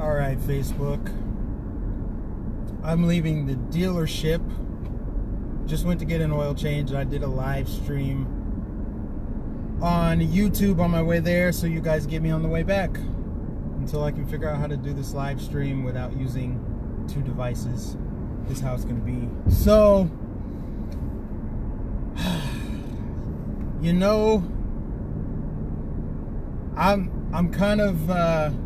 All right, Facebook. I'm leaving the dealership. Just went to get an oil change. I did a live stream on YouTube on my way there, so you guys get me on the way back until I can figure out how to do this live stream without using two devices. This is how it's gonna be. So, you know, I'm kind of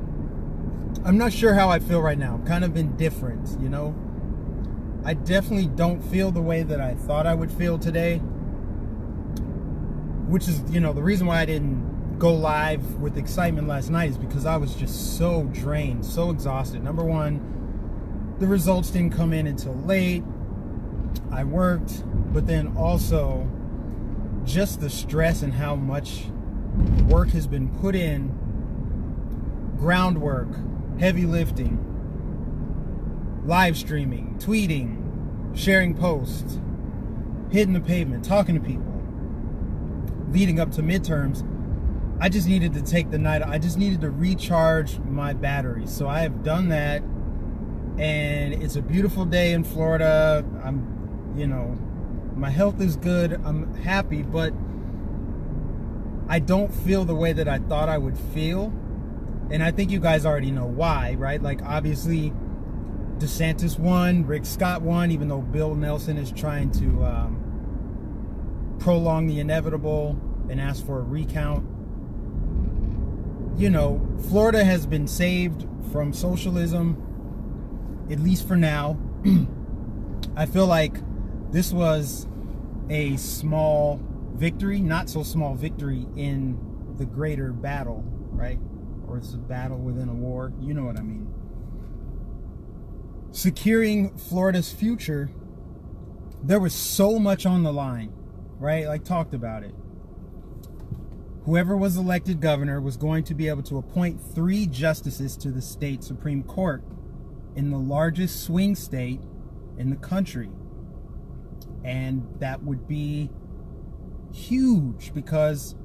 I'm not sure how I feel right now. I'm kind of indifferent, you know. I definitely don't feel the way that I thought I would feel today, which is, you know, the reason why I didn't go live with excitement last night is because I was just so drained, so exhausted. Number one, the results didn't come in until late. I worked, but then also just the stress and how much work has been put in, groundwork, heavy lifting, live streaming, tweeting, sharing posts, hitting the pavement, talking to people, leading up to midterms. I just needed to take the night. I just needed to recharge my batteries. So I have done that, and it's a beautiful day in Florida. You know, my health is good. I'm happy, but I don't feel the way that I thought I would feel. And I think you guys already know why, right? Like, obviously, DeSantis won, Rick Scott won, even though Bill Nelson is trying to prolong the inevitable and ask for a recount. You know, Florida has been saved from socialism, at least for now. I feel like this was a small victory, not so small victory in the greater battle, right? Or it's a battle within a war. You know what I mean. Securing Florida's future, there was so much on the line, right? Like, talked about it. Whoever was elected governor was going to be able to appoint 3 justices to the state Supreme Court in the largest swing state in the country. And that would be huge because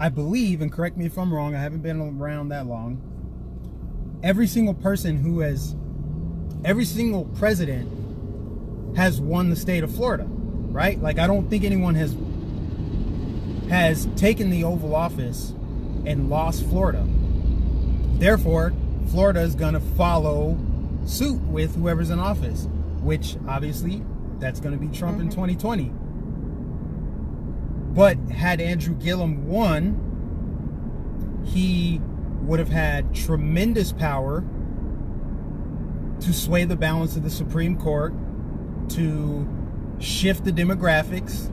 I believe, and correct me if I'm wrong, I haven't been around that long, every single president has won the state of Florida, right? Like, I don't think anyone has taken the Oval Office and lost Florida. Therefore, Florida is going to follow suit with whoever's in office, which obviously that's going to be Trump in 2020. But had Andrew Gillum won, he would have had tremendous power to sway the balance of the Supreme Court, to shift the demographics,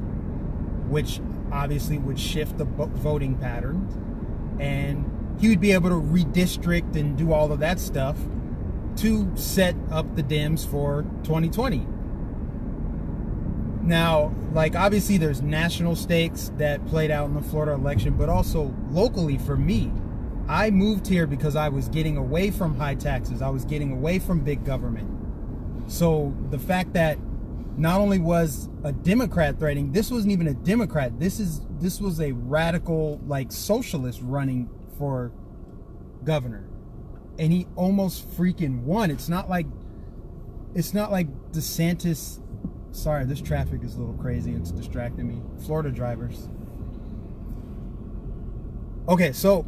which obviously would shift the voting patterns, and he would be able to redistrict and do all of that stuff to set up the Dems for 2020. Now, like, obviously there's national stakes that played out in the Florida election, but also locally for me. I moved here because I was getting away from high taxes. I was getting away from big government. So the fact that not only was a Democrat threatening, this wasn't even a Democrat. This was a radical, like, socialist running for governor. And he almost freaking won. It's not like DeSantis. Sorry, this traffic is a little crazy. It's distracting me. Florida drivers. Okay, so,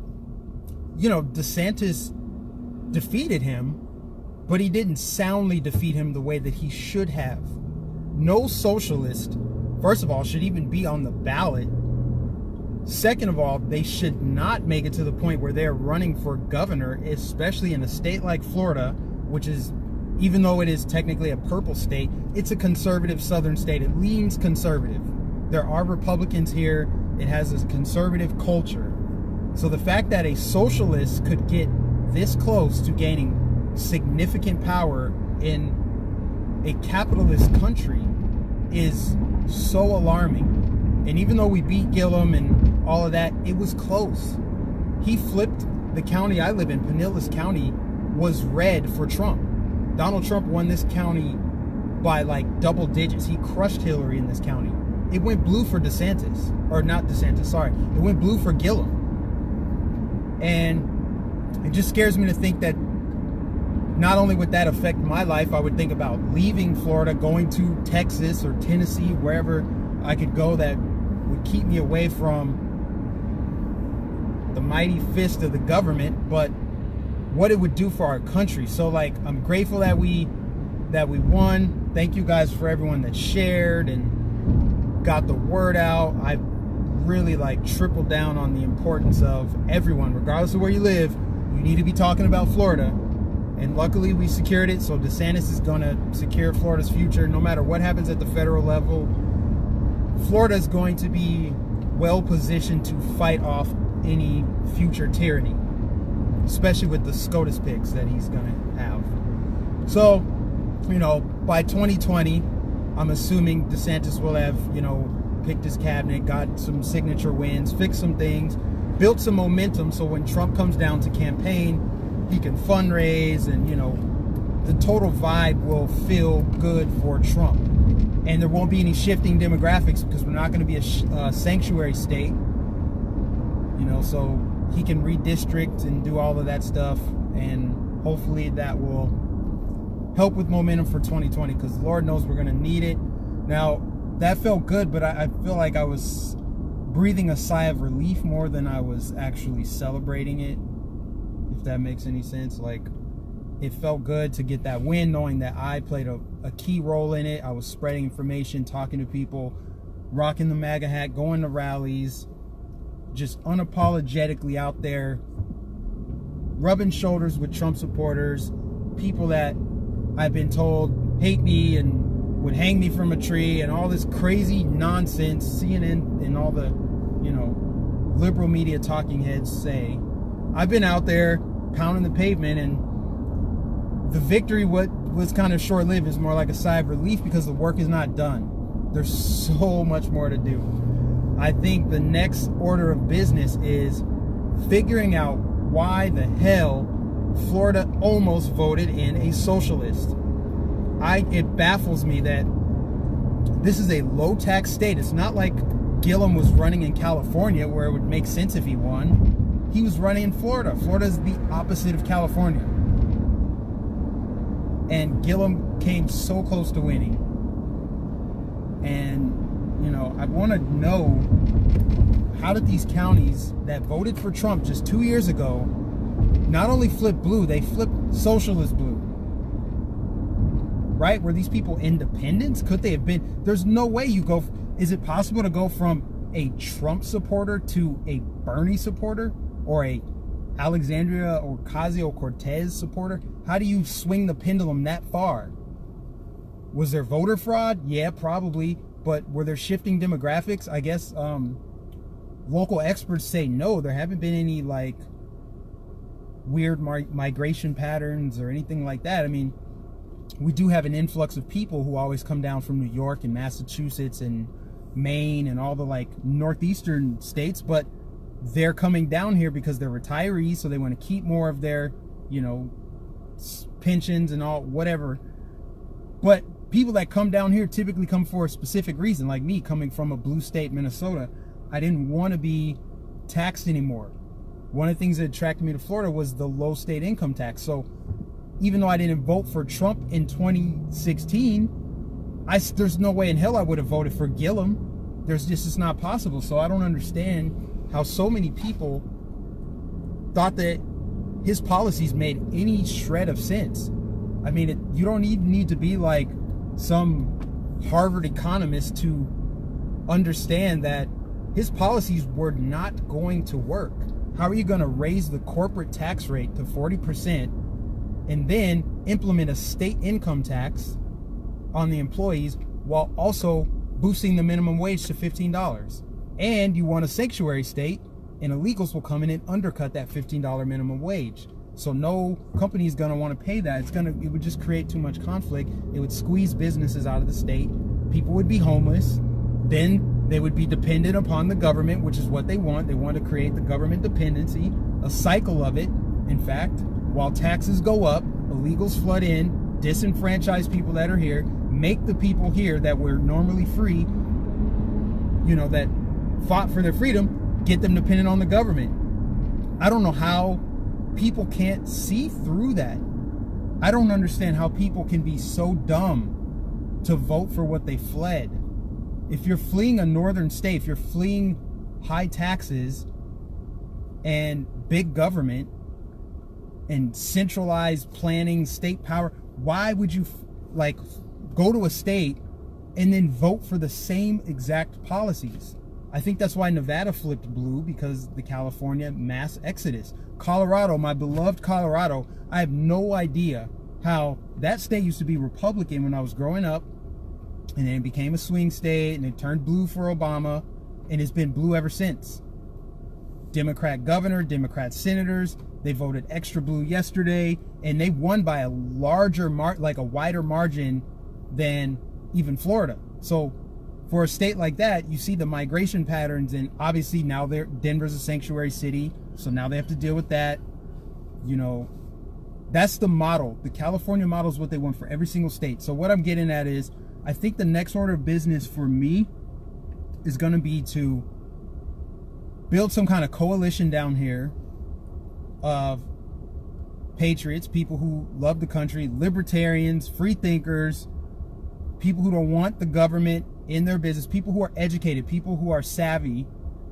you know, DeSantis defeated him, but he didn't soundly defeat him the way that he should have. No socialist, first of all, should even be on the ballot. Second of all, they should not make it to the point where they're running for governor, especially in a state like Florida, which is, even though it is technically a purple state, it's a conservative southern state. It leans conservative. There are Republicans here. It has a conservative culture. So the fact that a socialist could get this close to gaining significant power in a capitalist country is so alarming. And even though we beat Gillum and all of that, it was close. He flipped the county I live in. Pinellas County was red for Trump. Donald Trump won this county by like double digits. He crushed Hillary in this county. It went blue for DeSantis. Or not DeSantis, sorry. It went blue for Gillum. And it just scares me to think that not only would that affect my life, I would think about leaving Florida, going to Texas or Tennessee, wherever I could go that would keep me away from the mighty fist of the government, but what it would do for our country. So like, I'm grateful that we won. Thank you guys for everyone that shared and got the word out. I really like tripled down on the importance of everyone, regardless of where you live, you need to be talking about Florida. And luckily we secured it, so DeSantis is gonna secure Florida's future. No matter what happens at the federal level, Florida is going to be well positioned to fight off any future tyranny, especially with the SCOTUS picks that he's gonna have. So, you know, by 2020, I'm assuming DeSantis will have, you know, picked his cabinet, got some signature wins, fixed some things, built some momentum, so when Trump comes down to campaign, he can fundraise, and, you know, the total vibe will feel good for Trump. And there won't be any shifting demographics because we're not going to be a sanctuary state, you know, so he can redistrict and do all of that stuff, and hopefully that will help with momentum for 2020, because Lord knows we're going to need it. Now, that felt good, but I feel like I was breathing a sigh of relief more than I was actually celebrating it, if that makes any sense. Like, it felt good to get that win, knowing that I played a key role in it. I was spreading information, talking to people, rocking the MAGA hat, going to rallies, just unapologetically out there, rubbing shoulders with Trump supporters, people that I've been told hate me and would hang me from a tree, and all this crazy nonsense CNN and all the, you know, liberal media talking heads say. I've been out there pounding the pavement, and the victory was kind of short-lived. Is more like a sigh of relief because the work is not done. There's so much more to do. I think the next order of business is figuring out why the hell Florida almost voted in a socialist. It baffles me that this is a low-tax state. It's not like Gillum was running in California, where it would make sense if he won. He was running in Florida. Florida is the opposite of California. And Gillum came so close to winning. And, you know, I want to know, how did these counties that voted for Trump just 2 years ago not only flip blue, they flipped socialist blue? Right? Were these people independents? Could they have been? There's no way you go. Is it possible to go from a Trump supporter to a Bernie supporter, or a Alexandria Ocasio-Cortez supporter? How do you swing the pendulum that far? Was there voter fraud? Yeah, probably. But were there shifting demographics? I guess local experts say no. There haven't been any like weird migration patterns or anything like that. I mean, we do have an influx of people who always come down from New York and Massachusetts and Maine and all the like northeastern states, but they're coming down here because they're retirees, so they want to keep more of their, you know, pensions and all whatever. But people that come down here typically come for a specific reason. Like me, coming from a blue state, Minnesota, I didn't want to be taxed anymore. One of the things that attracted me to Florida was the low state income tax. So even though I didn't vote for Trump in 2016, there's no way in hell I would have voted for Gillum. It's not possible. So I don't understand how so many people thought that his policies made any shred of sense. I mean, you don't need to be like some Harvard economist to understand that his policies were not going to work. How are you going to raise the corporate tax rate to 40% and then implement a state income tax on the employees while also boosting the minimum wage to $15? And you want a sanctuary state, and illegals will come in and undercut that $15 minimum wage. So no company is going to want to pay that. It would just create too much conflict. It would squeeze businesses out of the state. People would be homeless. Then they would be dependent upon the government, which is what they want. They want to create the government dependency, a cycle of it. In fact, while taxes go up, illegals flood in, disenfranchise people that are here, make the people here that were normally free, you know, that fought for their freedom, get them dependent on the government. I don't know how people can't see through that. I don't understand how people can be so dumb to vote for what they fled. If you're fleeing a northern state, if you're fleeing high taxes and big government and centralized planning, state power, why would you like go to a state and then vote for the same exact policies? I think that's why Nevada flipped blue, because the California mass exodus. Colorado, my beloved Colorado, I have no idea how that state used to be Republican when I was growing up, and then it became a swing state, and it turned blue for Obama, and it's been blue ever since. Democrat governor, Democrat senators, they voted extra blue yesterday, and they won by a larger a wider margin than even Florida. So for a state like that, you see the migration patterns, and obviously now Denver's a sanctuary city, so now they have to deal with that. You know, that's the model. The California model is what they want for every single state. So what I'm getting at is, I think the next order of business for me is going to be to build some kind of coalition down here of patriots, people who love the country, libertarians, free thinkers, people who don't want the government in their business, people who are educated, people who are savvy.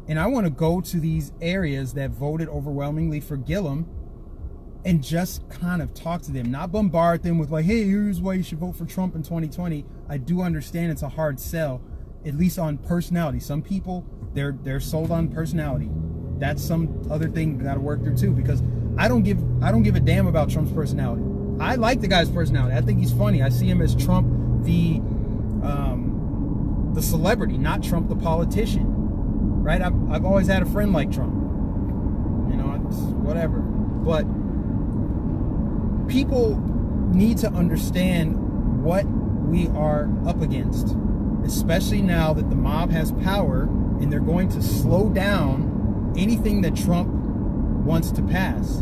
And I want to go to these areas that voted overwhelmingly for Gillum and just kind of talk to them, not bombard them with like, hey, here's why you should vote for Trump in 2020. I do understand it's a hard sell, at least on personality. Some people, they're sold on personality. That's some other thing we got to work through too, because I don't give a damn about Trump's personality. I like the guy's personality. I think he's funny. I see him as Trump, the celebrity, not Trump the politician. Right? I've always had a friend like Trump. You know, it's whatever. But people need to understand what we are up against, especially now that the mob has power and they're going to slow down anything that Trump wants to pass.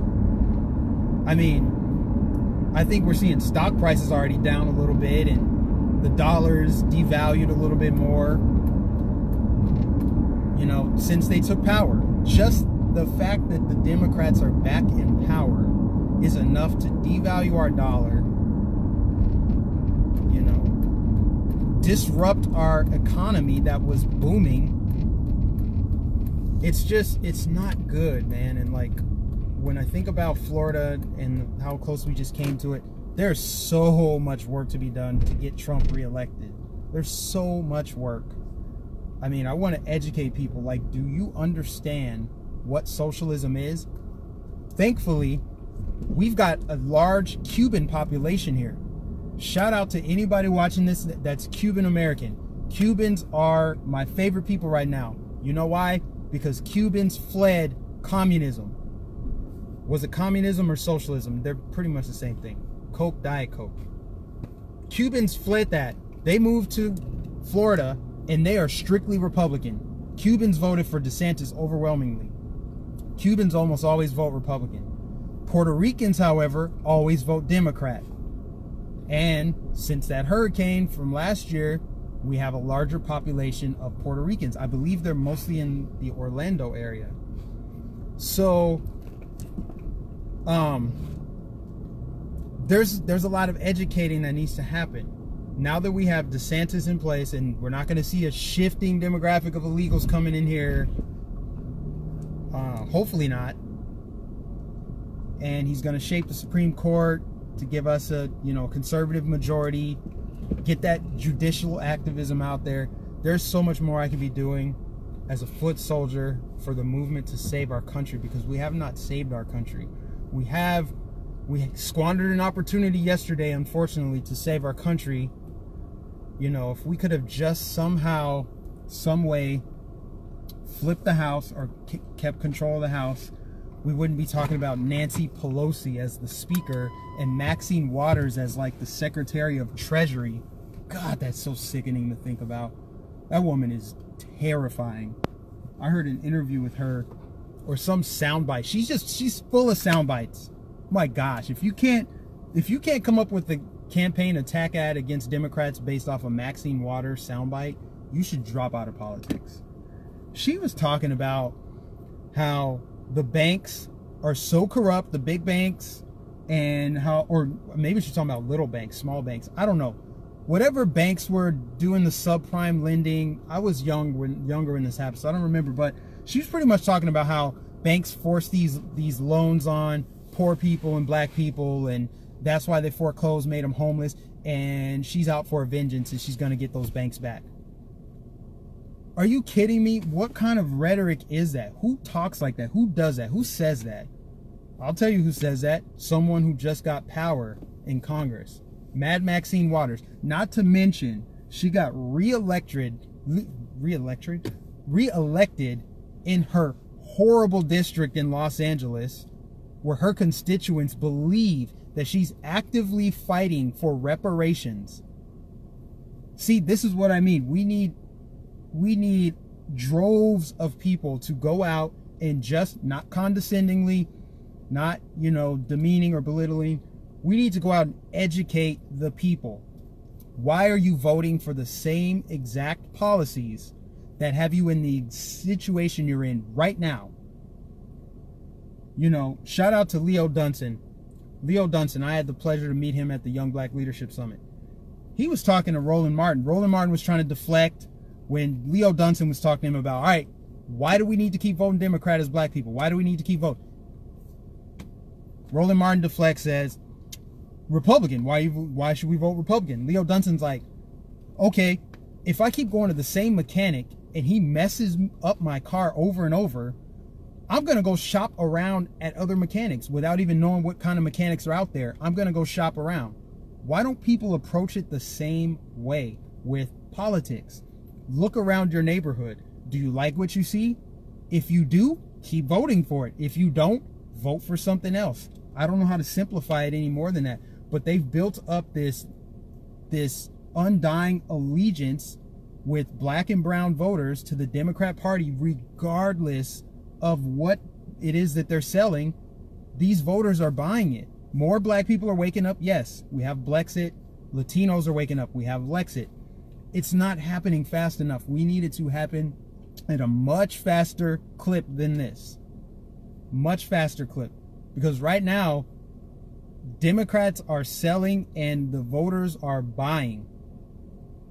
I mean, I think we're seeing stock prices already down a little bit, and the dollar's devalued a little bit more, you know, since they took power. Just the fact that the Democrats are back in power is enough to devalue our dollar, you know, disrupt our economy that was booming. It's not good, man. And like, when I think about Florida and how close we just came to it, there's so much work to be done to get Trump reelected. There's so much work. I mean, I want to educate people. Like, do you understand what socialism is? Thankfully, we've got a large Cuban population here. Shout out to anybody watching this that's Cuban American. Cubans are my favorite people right now. You know why? Because Cubans fled communism. Was it communism or socialism? They're pretty much the same thing. Coke, Diet Coke. Cubans fled that. They moved to Florida, and they are strictly Republican. Cubans voted for DeSantis overwhelmingly. Cubans almost always vote Republican. Puerto Ricans, however, always vote Democrat. And since that hurricane from last year, we have a larger population of Puerto Ricans. I believe they're mostly in the Orlando area. So, there's a lot of educating that needs to happen. Now that we have DeSantis in place, and we're not going to see a shifting demographic of illegals coming in here, hopefully not, and he's going to shape the Supreme Court to give us a, you know, conservative majority, get that judicial activism out there. There's so much more I could be doing as a foot soldier for the movement to save our country, because we have not saved our country. We squandered an opportunity yesterday, unfortunately, to save our country. You know, if we could have just somehow, some way flipped the House or kept control of the House, we wouldn't be talking about Nancy Pelosi as the Speaker and Maxine Waters as like the Secretary of Treasury. God, that's so sickening to think about. That woman is terrifying. I heard an interview with her, or some soundbite. She's full of sound bites. My gosh, if you can't come up with the campaign attack ad against Democrats based off of Maxine Waters soundbite, you should drop out of politics. She was talking about how the banks are so corrupt, the big banks, and how, or maybe she's talking about little banks, small banks. I don't know. Whatever banks were doing the subprime lending, I was younger when this happened, so I don't remember. But she was pretty much talking about how banks force these loans on poor people and black people, and that's why they foreclosed, made them homeless. And she's out for a vengeance, and she's going to get those banks back. Are you kidding me? What kind of rhetoric is that? Who talks like that? Who does that? Who says that? I'll tell you who says that. Someone who just got power in Congress. Mad Maxine Waters. Not to mention, she got reelected in her horrible district in Los Angeles, where her constituents believe that she's actively fighting for reparations. See, this is what I mean. We need droves of people to go out and just, not condescendingly, not, you know, demeaning or belittling. We need to go out and educate the people. Why are you voting for the same exact policies that have you in the situation you're in right now? You know, shout out to Leo Dunson. Leo Dunson, I had the pleasure to meet him at the Young Black Leadership Summit. He was talking to Roland Martin. Roland Martin was trying to deflect when Leo Dunson was talking to him about, all right, why do we need to keep voting Democrat as black people? Why do we need to keep voting? Roland Martin deflects, says, Republican. Why should we vote Republican? Leo Dunson's like, okay, if I keep going to the same mechanic and he messes up my car over and over, I'm going to go shop around at other mechanics without even knowing what kind of mechanics are out there. I'm going to go shop around. Why don't people approach it the same way with politics? Look around your neighborhood. Do you like what you see? If you do, keep voting for it. If you don't, vote for something else. I don't know how to simplify it any more than that. But they've built up this undying allegiance with black and brown voters to the Democrat Party, regardless of what it is that they're selling. These voters are buying it. More black people are waking up. Yes, we have Blexit. Latinos are waking up. We have Lexit. It's not happening fast enough. We need it to happen at a much faster clip than this. Much faster clip. Because right now, Democrats are selling and the voters are buying.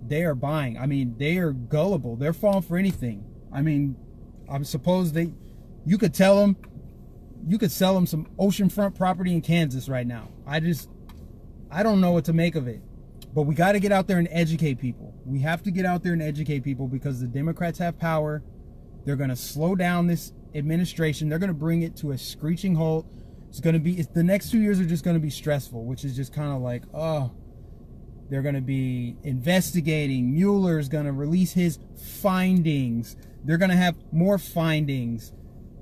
They are buying. I mean, they are gullible. They're falling for anything. I mean, I suppose you could sell them some oceanfront property in Kansas right now. I don't know what to make of it. But we got to get out there and educate people. We have to get out there and educate people because the Democrats have power. They're going to slow down this administration. They're going to bring it to a screeching halt. The next 2 years are just going to be stressful, which is just kind of like, oh, they're going to be investigating. Mueller's going to release his findings. They're going to have more findings.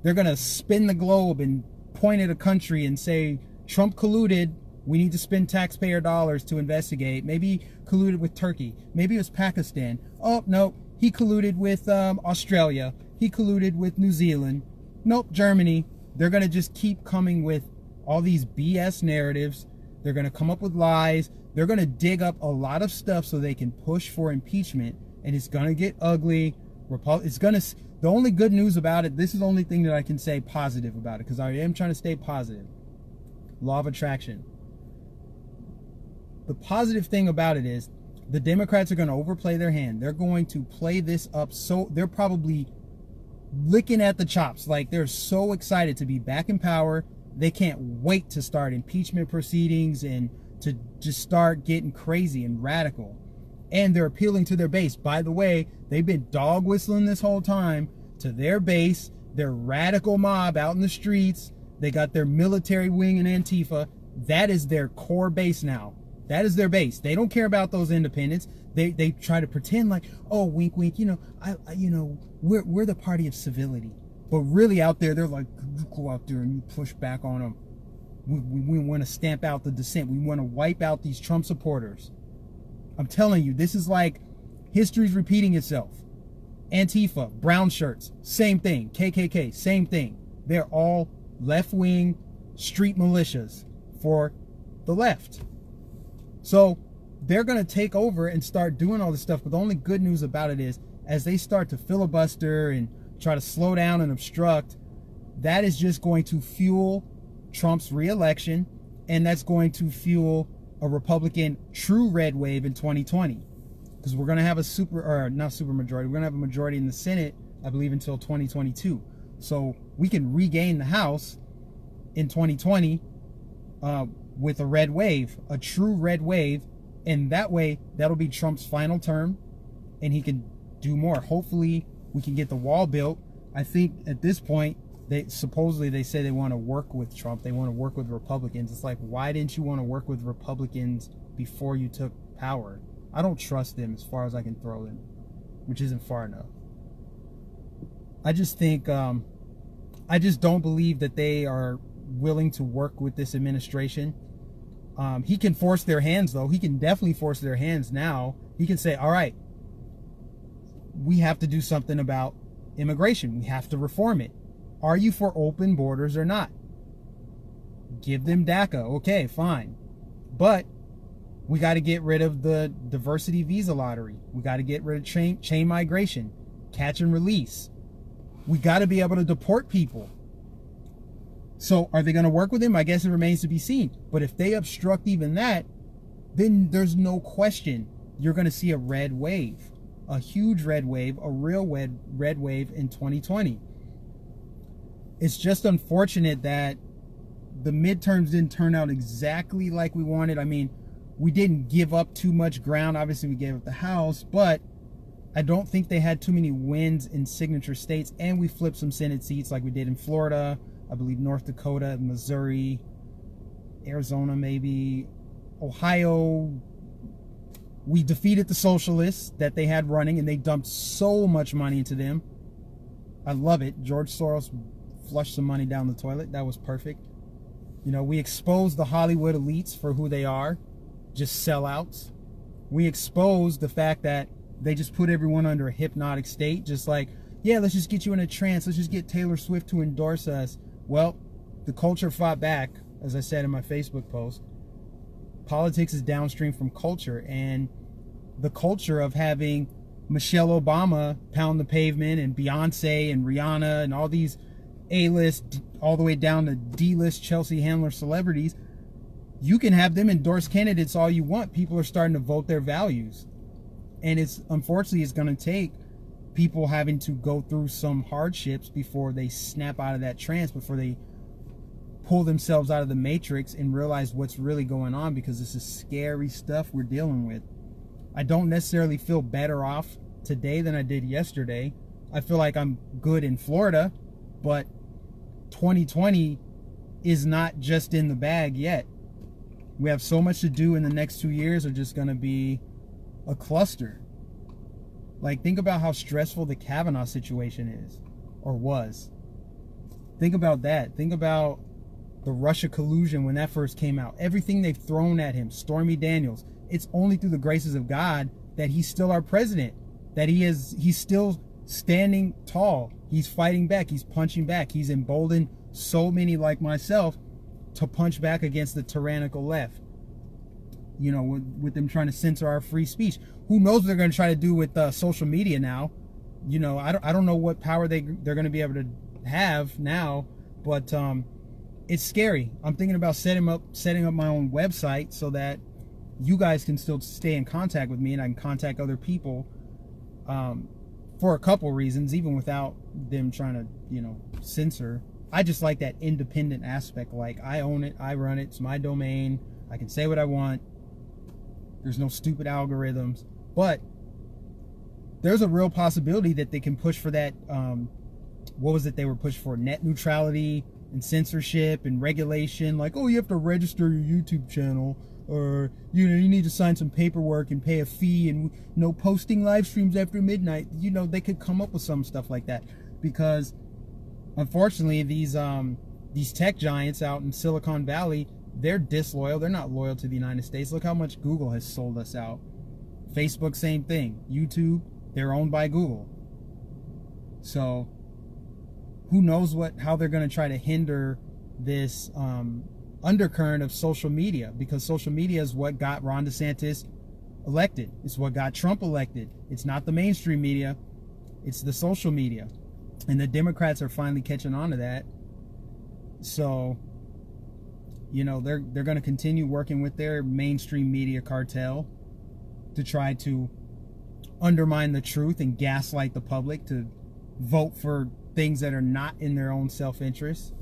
They're going to spin the globe and point at a country and say, Trump colluded. We need to spend taxpayer dollars to investigate. Maybe he colluded with Turkey. Maybe it was Pakistan. Oh, no, he colluded with Australia. He colluded with New Zealand. Nope, Germany. They're going to just keep coming with all these BS narratives. They're going to come up with lies. They're going to dig up a lot of stuff so they can push for impeachment, and it's going to get ugly. The only good news about it, this is the only thing that I can say positive about it, because I am trying to stay positive. Law of attraction. The positive thing about it is the Democrats are going to overplay their hand. They're going to play this up, so they're probably licking at the chops. Like, they're so excited to be back in power. They can't wait to start impeachment proceedings and to just start getting crazy and radical. And they're appealing to their base. By the way, they've been dog whistling this whole time to their base, their radical mob out in the streets. They got their military wing and Antifa. That is their core base now. That is their base. They don't care about those independents. They try to pretend like, oh, wink, wink. We're the party of civility. But really out there, they're like, you go out there and you push back on them. We want to stamp out the dissent. We want to wipe out these Trump supporters. I'm telling you, this is like history's repeating itself. Antifa, brown shirts, same thing. KKK, same thing. They're all left-wing street militias for the left. So they're going to take over and start doing all this stuff. But the only good news about it is, as they start to filibuster and try to slow down and obstruct, that is just going to fuel Trump's re-election. And that's going to fuel a Republican true red wave in 2020. Because we're going to have a not super majority, we're going to have a majority in the Senate, I believe, until 2022. So we can regain the House in 2020 with a red wave, a true red wave. And that way, that'll be Trump's final term, and he can do more. Hopefully, we can get the wall built. I think at this point, they say they want to work with Trump. They want to work with Republicans. It's like, why didn't you want to work with Republicans before you took power? I don't trust them as far as I can throw them, which isn't far enough. I just think, I just don't believe that they are willing to work with this administration. He can force their hands, though. He can definitely force their hands now. He can say, all right, we have to do something about immigration. We have to reform it. Are you for open borders or not? Give them DACA. Okay, fine. But we got to get rid of the diversity visa lottery. We got to get rid of chain migration, catch and release. We got to be able to deport people. So are they going to work with him? I guess it remains to be seen. But if they obstruct even that, then there's no question you're going to see a red wave, a huge red wave, a real red wave in 2020. It's just unfortunate that the midterms didn't turn out exactly like we wanted. I mean, we didn't give up too much ground. Obviously, we gave up the House, but I don't think they had too many wins in signature states. And we flipped some Senate seats like we did in Florida, I believe North Dakota, Missouri, Arizona, maybe Ohio. We defeated the socialists that they had running, and they dumped so much money into them. I love it. George Soros flushed some money down the toilet. That was perfect. You know, we exposed the Hollywood elites for who they are, just sellouts. We exposed the fact that they just put everyone under a hypnotic state, just like, yeah, let's just get you in a trance. Let's just get Taylor Swift to endorse us. Well, the culture fought back, as I said in my Facebook post. Politics is downstream from culture, and the culture of having Michelle Obama pound the pavement, and Beyonce and Rihanna and all these A-list, all the way down to D-list Chelsea Handler celebrities, you can have them endorse candidates all you want. People are starting to vote their values. And unfortunately, it's going to take people having to go through some hardships before they snap out of that trance, before they pull themselves out of the matrix and realize what's really going on, because this is scary stuff we're dealing with. I don't necessarily feel better off today than I did yesterday. I feel like I'm good in Florida, but 2020 is not just in the bag yet. We have so much to do, in the next 2 years are just going to be a cluster. Like, think about how stressful the Kavanaugh situation is, or was. Think about that. Think about the Russia collusion when that first came out. Everything they've thrown at him. Stormy Daniels. It's only through the graces of God that he's still our president. That he's still standing tall. He's fighting back. He's punching back. He's emboldened so many like myself to punch back against the tyrannical left. You know, with them trying to censor our free speech. Who knows what they're going to try to do with social media now? You know, I don't know what power they're going to be able to have now, but it's scary. I'm thinking about setting up my own website so that you guys can still stay in contact with me, and I can contact other people for a couple reasons, even without them trying to, you know, censor. I just like that independent aspect. Like, I own it, I run it, it's my domain, I can say what I want. There's no stupid algorithms. But there's a real possibility that they can push for that, what was it they were pushing for? Net neutrality and censorship and regulation. Like, oh, you have to register your YouTube channel, or, you know, you need to sign some paperwork and pay a fee, and no posting live streams after midnight. You know, they could come up with some stuff like that, because unfortunately these tech giants out in Silicon Valley, they're disloyal. They're not loyal to the United States. Look how much Google has sold us out. Facebook, same thing. YouTube, they're owned by Google. So who knows how they're going to try to hinder this undercurrent of social media, because social media is what got Ron DeSantis elected. It's what got Trump elected. It's not the mainstream media. It's the social media. And the Democrats are finally catching on to that. So, You know, they're going to continue working with their mainstream media cartel to try to undermine the truth and gaslight the public to vote for things that are not in their own self-interest.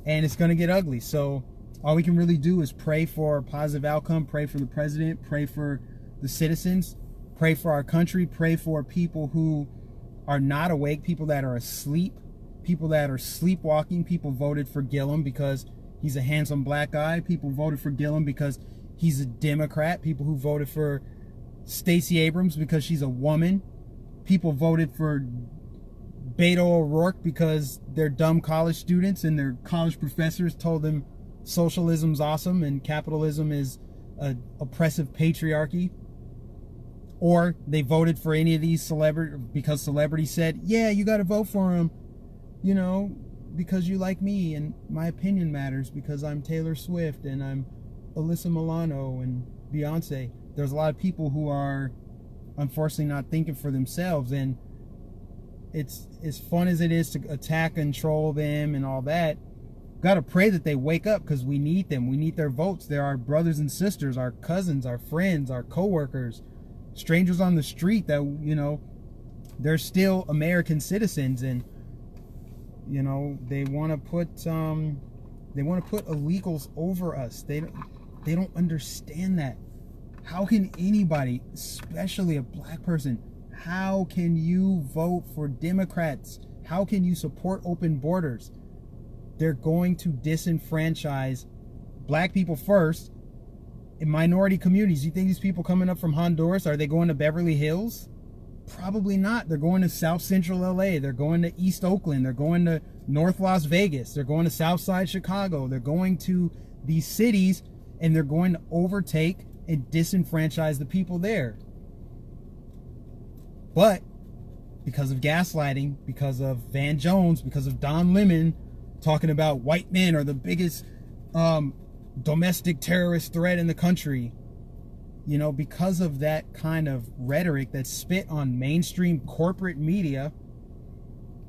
And it's going to get ugly. So all we can really do is pray for a positive outcome, pray for the president, pray for the citizens, pray for our country, pray for people who are not awake, people that are asleep, people that are sleepwalking. People voted for Gillum because he's a handsome black guy. People voted for Gillum because he's a Democrat. People who voted for Stacey Abrams because she's a woman. People voted for Beto O'Rourke because they're dumb college students and their college professors told them socialism's awesome and capitalism is an oppressive patriarchy. Or they voted for any of these celebrities because celebrities said, yeah, you got to vote for him, you know, because you like me and my opinion matters because I'm Taylor Swift and I'm Alyssa Milano and Beyonce. There's a lot of people who are unfortunately not thinking for themselves, and it's as fun as it is to attack and troll them and all that. Got to pray that they wake up because we need them. We need their votes. They're our brothers and sisters, our cousins, our friends, our co-workers, strangers on the street that, you know, they're still American citizens, and, you know, they want to put illegals over us. They don't understand that. How can anybody, especially a black person, how can you vote for Democrats? How can you support open borders? They're going to disenfranchise black people first in minority communities. You think these people coming up from Honduras, are they going to Beverly Hills? Probably not. They're going to South Central LA. They're going to East Oakland. They're going to North Las Vegas. They're going to South Side Chicago. They're going to these cities, and they're going to overtake and disenfranchise the people there. But because of gaslighting, because of Van Jones, because of Don Lemon talking about white men are the biggest domestic terrorist threat in the country, you know, because of that kind of rhetoric that's spit on mainstream corporate media,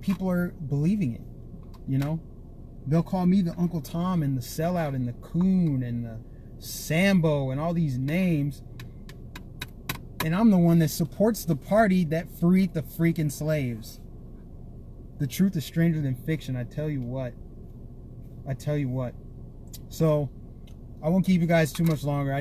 people are believing it. You know, they'll call me the Uncle Tom and the sellout and the coon and the Sambo and all these names, and I'm the one that supports the party that freed the freaking slaves. The truth is stranger than fiction. I tell you what. So I won't keep you guys too much longer.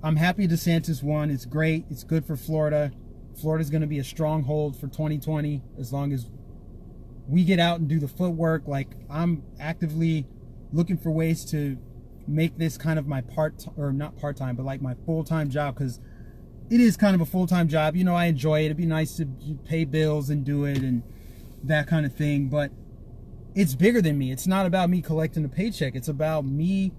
I'm happy DeSantis won. It's great. It's good for Florida. Florida's going to be a stronghold for 2020 as long as we get out and do the footwork. Like, I'm actively looking for ways to make this kind of my not part-time, but like my full-time job, because it is kind of a full-time job. You know, I enjoy it. It'd be nice to pay bills and do it and that kind of thing, but it's bigger than me. It's not about me collecting a paycheck. It's about me.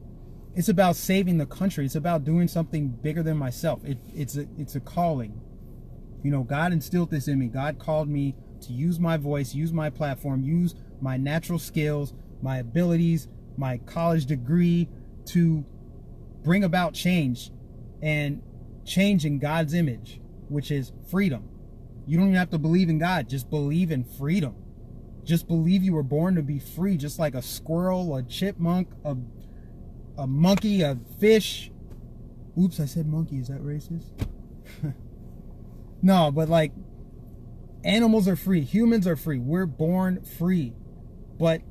It's about saving the country. It's about doing something bigger than myself. It's a calling. You know, God instilled this in me. God called me to use my voice, use my platform, use my natural skills, my abilities, my college degree to bring about change, and change in God's image, which is freedom. You don't even have to believe in God. Just believe in freedom. Just believe you were born to be free, just like a squirrel, a chipmunk, a monkey, a fish. Oops, I said monkey. Is that racist? No, but like, animals are free. Humans are free. We're born free. But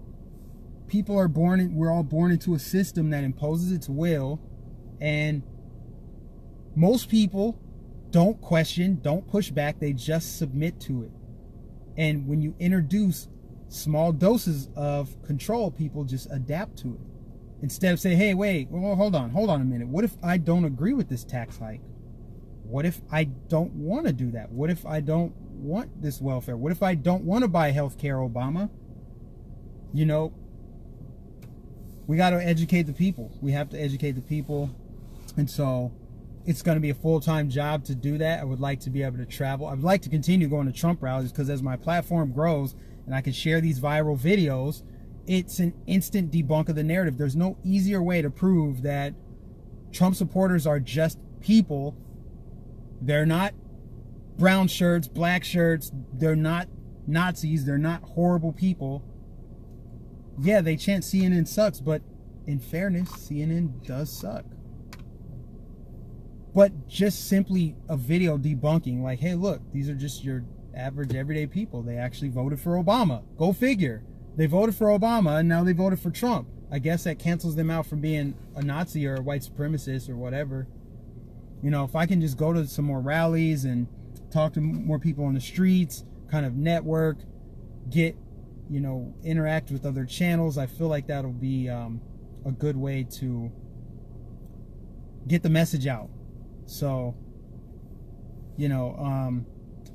people are born, we're all born into a system that imposes its will, and most people don't question, don't push back, they just submit to it. And when you introduce small doses of control, people just adapt to it. Instead of saying, hey, wait, well, hold on a minute. What if I don't agree with this tax hike? What if I don't want to do that? What if I don't want this welfare? What if I don't want to buy health care, Obama? You know, we got to educate the people. We have to educate the people. And so it's going to be a full-time job to do that. I would like to be able to travel. I would like to continue going to Trump rallies, because as my platform grows and I can share these viral videos, it's an instant debunk of the narrative. There's no easier way to prove that Trump supporters are just people. They're not brown shirts, black shirts. They're not Nazis. They're not horrible people. Yeah, they chant CNN sucks, but in fairness, CNN does suck. But just simply a video debunking, like, hey, look, these are just your average everyday people. They actually voted for Obama. Go figure. They voted for Obama and now they voted for Trump. I guess that cancels them out from being a Nazi or a white supremacist or whatever. You know, if I can just go to some more rallies and talk to more people on the streets, kind of network, get, you know, interact with other channels, I feel like that'll be a good way to get the message out. So, you know,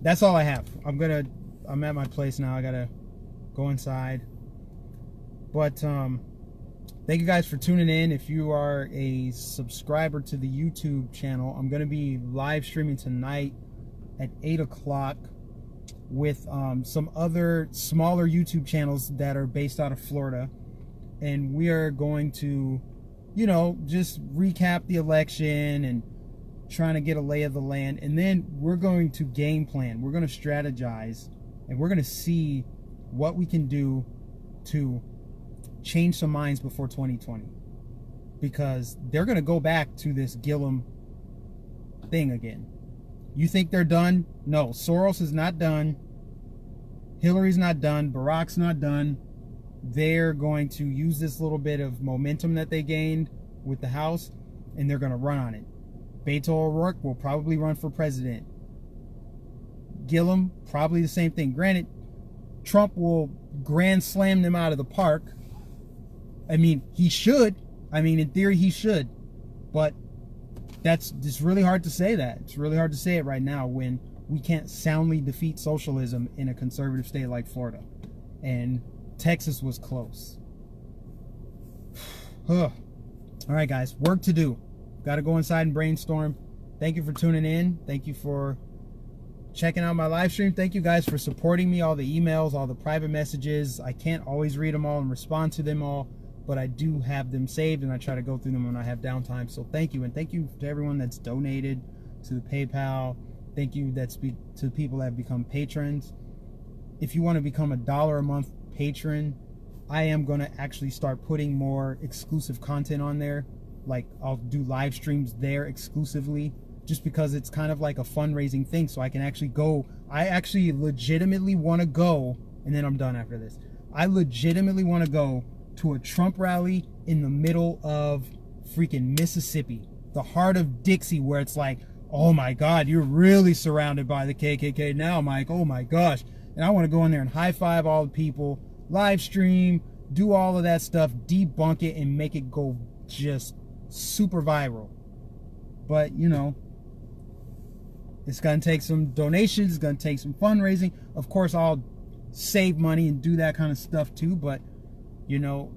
that's all I have. I'm at my place now. I gotta go inside. But thank you guys for tuning in. If you are a subscriber to the YouTube channel, I'm gonna be live streaming tonight at 8 o'clock with some other smaller YouTube channels that are based out of Florida, and we are going to, you know, just recap the election and trying to get a lay of the land, and then we're going to game plan. We're going to strategize, and we're going to see what we can do to change some minds before 2020, because they're going to go back to this Gillum thing again. You think they're done? No, Soros is not done. Hillary's not done. Barack's not done. They're going to use this little bit of momentum that they gained with the House, and they're going to run on it. Beto O'Rourke will probably run for president. Gillum, probably the same thing. Granted, Trump will grand slam them out of the park. I mean, he should. I mean, in theory, he should. But that's just really hard to say that. It's really hard to say it right now when we can't soundly defeat socialism in a conservative state like Florida. And Texas was close. All right, guys, work to do. Got to go inside and brainstorm. Thank you for tuning in. Thank you for checking out my live stream. Thank you guys for supporting me. All the emails, all the private messages. I can't always read them all and respond to them all, but I do have them saved, and I try to go through them when I have downtime. So thank you, and thank you to everyone that's donated to the PayPal. Thank you to people that have become patrons. If you want to become a $1 a month patron, I am going to actually start putting more exclusive content on there. Like, I'll do live streams there exclusively, just because it's kind of like a fundraising thing, so I can actually go. I actually legitimately want to go, and then I'm done after this. I legitimately want to go to a Trump rally in the middle of freaking Mississippi, the heart of Dixie, where it's like, oh my God, you're really surrounded by the KKK now, Mike. Oh my gosh. And I want to go in there and high five all the people, live stream, do all of that stuff, debunk it, and make it go just super viral. But, you know, it's going to take some donations. It's going to take some fundraising. Of course, I'll save money and do that kind of stuff too. But, you know,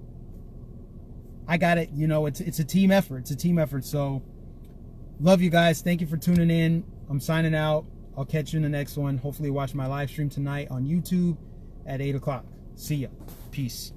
I got it. You know, it's a team effort. It's a team effort. So, love you guys. Thank you for tuning in. I'm signing out. I'll catch you in the next one. Hopefully watch my live stream tonight on YouTube at 8 o'clock. See ya. Peace.